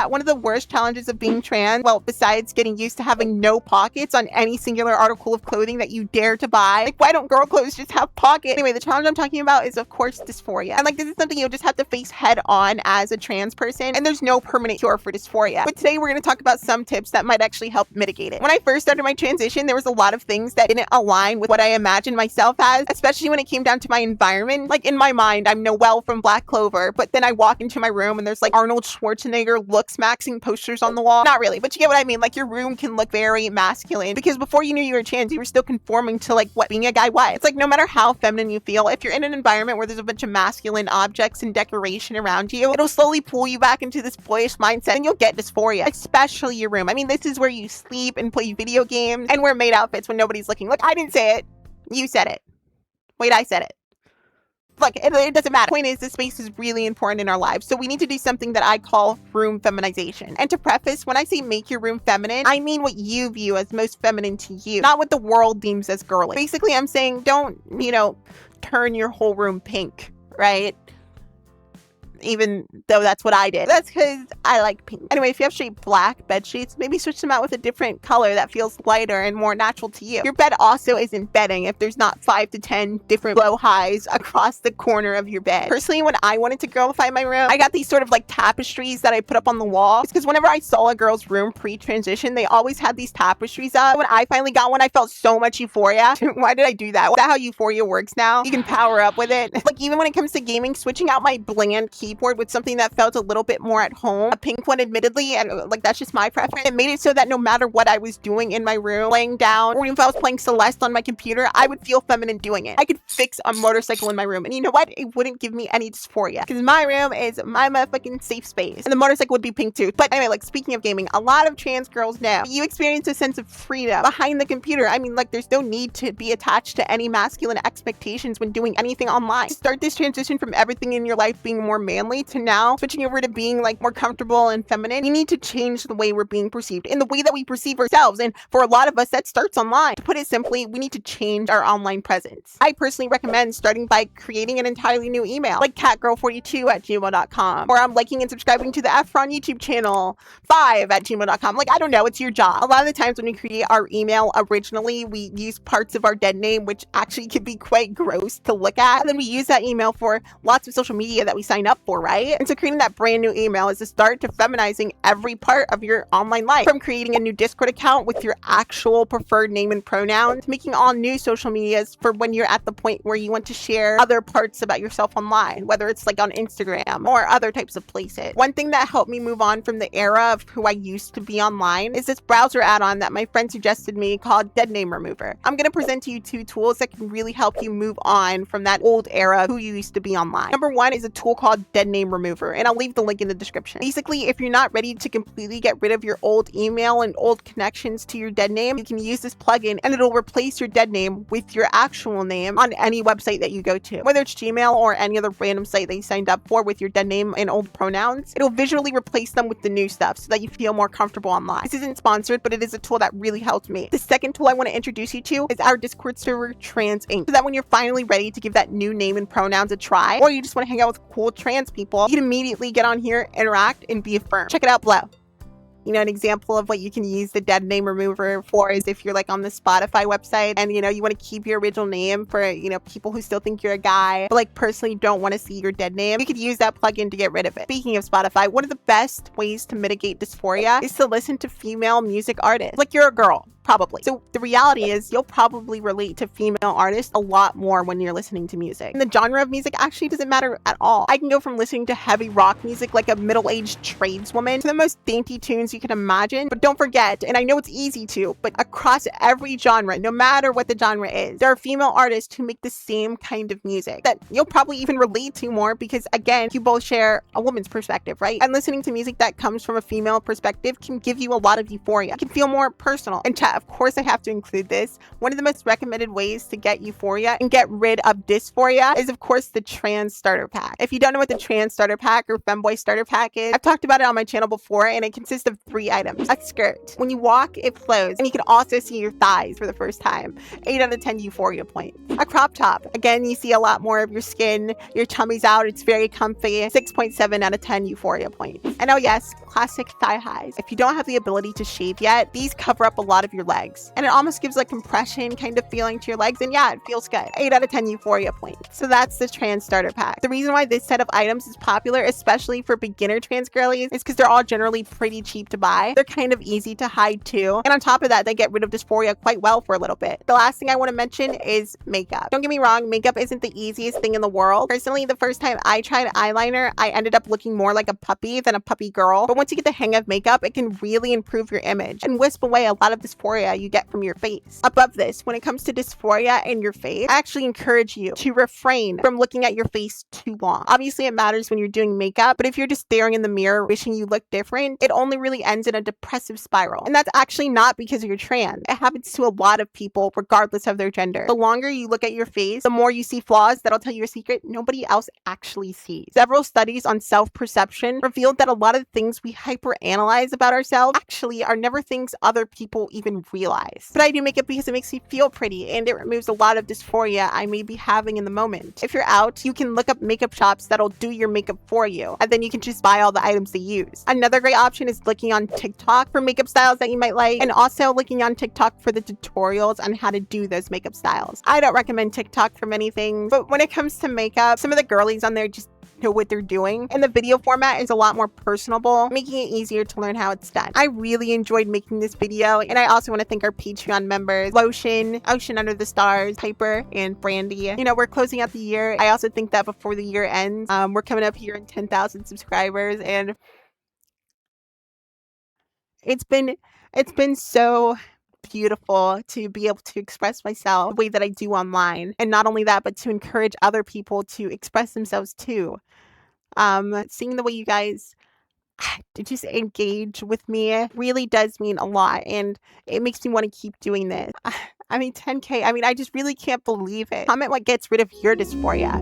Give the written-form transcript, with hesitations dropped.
that one of the worst challenges of being trans, well, besides getting used to having no pockets on any singular article of clothing that you dare to buy, like why don't girl clothes just have pockets? Anyway, the challenge I'm talking about is of course dysphoria. And like this is something you'll just have to face head on as a trans person, and there's no permanent cure for dysphoria. But today we're going to talk about some tips that might actually help mitigate it. When I first started my transition, there was a lot of things that didn't align with what I imagined myself as, especially when it came down to my environment. Like in my mind, I'm Noelle from Black Clover, but then I walk into my room and there's like Arnold Schwarzenegger looks maxing posters on the wall. Not really, but you get what I mean. Like your room can look very masculine because before you knew you were trans, you were still conforming to like what being a guy was. It's like no matter how feminine you feel, if you're in an environment where there's a bunch of masculine objects and decoration around you, it'll slowly pull you back into this boyish mindset and you'll get dysphoria, especially your room. I mean, this is where you sleep and play video games and wear maid outfits when nobody's looking. Look, I didn't say it. You said it. Wait, I said it. Look, it doesn't matter. The point is, this space is really important in our lives, so we need to do something that I call room feminization. And to preface, when I say make your room feminine, I mean what you view as most feminine to you, not what the world deems as girly. Basically, I'm saying don't, turn your whole room pink, right? Even though that's what I did. That's because I like pink. Anyway, if you have straight black bed sheets, maybe switch them out with a different color that feels lighter and more natural to you. Your bed also isn't bedding if there's not 5 to 10 different blow highs across the corner of your bed. Personally, when I wanted to girlify my room, I got these sort of like tapestries that I put up on the wall. It's because whenever I saw a girl's room pre-transition, they always had these tapestries up. When I finally got one, I felt so much euphoria. Why did I do that? Is that how euphoria works now? You can power up with it. Like even when it comes to gaming, switching out my bland keyboard with something that felt a little bit more at home, a pink one admittedly, and like that's just my preference. It made it so that no matter what I was doing in my room, laying down, or if I was playing Celeste on my computer, I would feel feminine doing it. I could fix a motorcycle in my room, and you know what? It wouldn't give me any dysphoria because my room is my motherfucking safe space, and the motorcycle would be pink too. But anyway, like speaking of gaming, a lot of trans girls know you experience a sense of freedom behind the computer. I mean, like there's no need to be attached to any masculine expectations when doing anything online. To start this transition from everything in your life being more manly to now switching over to being like more comfortable and feminine, we need to change the way we're being perceived in the way that we perceive ourselves. And for a lot of us, that starts online. To put it simply, we need to change our online presence. I personally recommend starting by creating an entirely new email, like catgirl42@gmail.com, or I'm liking and subscribing to the Efron YouTube channel 5@gmail.com. Like, I don't know, it's your job. A lot of the times when we create our email originally, we use parts of our dead name, which actually can be quite gross to look at. And then we use that email for lots of social media that we sign up for, right? And so creating that brand new email is the start to feminizing every part of your online life. From creating a new Discord account with your actual preferred name and pronouns, making all new social medias for when you're at the point where you want to share other parts about yourself online, whether it's like on Instagram or other types of places. One thing that helped me move on from the era of who I used to be online is this browser add-on that my friend suggested me called Dead Name Remover. I'm going to present to you 2 tools that can really help you move on from that old era of who you used to be online. Number 1 is a tool called Dead Name Remover, and I'll leave the link in the description. Basically, if you're not ready to completely get rid of your old email and old connections to your dead name, you can use this plugin and it'll replace your dead name with your actual name on any website that you go to. Whether it's Gmail or any other random site that you signed up for with your dead name and old pronouns, it'll visually replace them with the new stuff so that you feel more comfortable online. This isn't sponsored, but it is a tool that really helped me. The second tool I want to introduce you to is our Discord server, Trans Inc. So that when you're finally ready to give that new name and pronouns a try, or you just want to hang out with cool trans people, you can immediately get on here, interact, and be affirmed. Check it out below. An example of what you can use the dead name remover for is if you're like on the Spotify website and, you want to keep your original name for, people who still think you're a guy, but like personally don't want to see your dead name, you could use that plugin to get rid of it. Speaking of Spotify, one of the best ways to mitigate dysphoria is to listen to female music artists. Like you're a girl. Probably. So the reality is you'll probably relate to female artists a lot more when you're listening to music. And the genre of music actually doesn't matter at all. I can go from listening to heavy rock music like a middle-aged tradeswoman to the most dainty tunes you can imagine. But don't forget, and I know it's easy to, but across every genre, no matter what the genre is, there are female artists who make the same kind of music that you'll probably even relate to more because, again, you both share a woman's perspective, right? And listening to music that comes from a female perspective can give you a lot of euphoria. It can feel more personal. And chat, of course I have to include this. One of the most recommended ways to get euphoria and get rid of dysphoria is, of course, the trans starter pack. If you don't know what the trans starter pack or femboy starter pack is, I've talked about it on my channel before, and it consists of 3 items. A skirt. When you walk, it flows, and you can also see your thighs for the first time. 8 out of 10 euphoria points. A crop top. Again, you see a lot more of your skin, your tummy's out, it's very comfy. 6.7 out of 10 euphoria points. And oh yes, classic thigh highs. If you don't have the ability to shave yet, these cover up a lot of your legs. And it almost gives like compression kind of feeling to your legs, and yeah, it feels good. 8 out of 10 euphoria points. So that's the trans starter pack. The reason why this set of items is popular, especially for beginner trans girlies, is because they're all generally pretty cheap to buy. They're kind of easy to hide too. And on top of that, they get rid of dysphoria quite well for a little bit. The last thing I want to mention is makeup. Don't get me wrong, makeup isn't the easiest thing in the world. Personally, the first time I tried eyeliner, I ended up looking more like a puppy than a puppy girl. But once you get the hang of makeup, it can really improve your image and wisp away a lot of dysphoria you get from your face. Above this, when it comes to dysphoria in your face, I actually encourage you to refrain from looking at your face too long. Obviously, it matters when you're doing makeup, but if you're just staring in the mirror wishing you look different, it only really ends in a depressive spiral. And that's actually not because you're trans. It happens to a lot of people regardless of their gender. The longer you look at your face, the more you see flaws that'll tell you a secret nobody else actually sees. Several studies on self-perception revealed that a lot of things we hyperanalyze about ourselves actually are never things other people even realize. But I do makeup because it makes me feel pretty, and it removes a lot of dysphoria I may be having in the moment. If you're out, you can look up makeup shops that'll do your makeup for you, and then you can just buy all the items they use. Another great option is looking on TikTok for makeup styles that you might like, and also looking on TikTok for the tutorials on how to do those makeup styles. I don't recommend TikTok for many things, but when it comes to makeup, some of the girlies on there just know what they're doing, and the video format is a lot more personable, making it easier to learn how it's done. I really enjoyed making this video, and I also want to thank our Patreon members, Lotion, Ocean Under the Stars, Piper, and Brandy. You know, we're closing out the year. I also think that before the year ends, we're coming up here in 10,000 subscribers, and it's been so beautiful to be able to express myself the way that I do online. And not only that, but to encourage other people to express themselves too. Seeing the way you guys just engage with me really does mean a lot, and it makes me want to keep doing this. I mean, 10K, I mean, I just really can't believe it. Comment what gets rid of your dysphoria.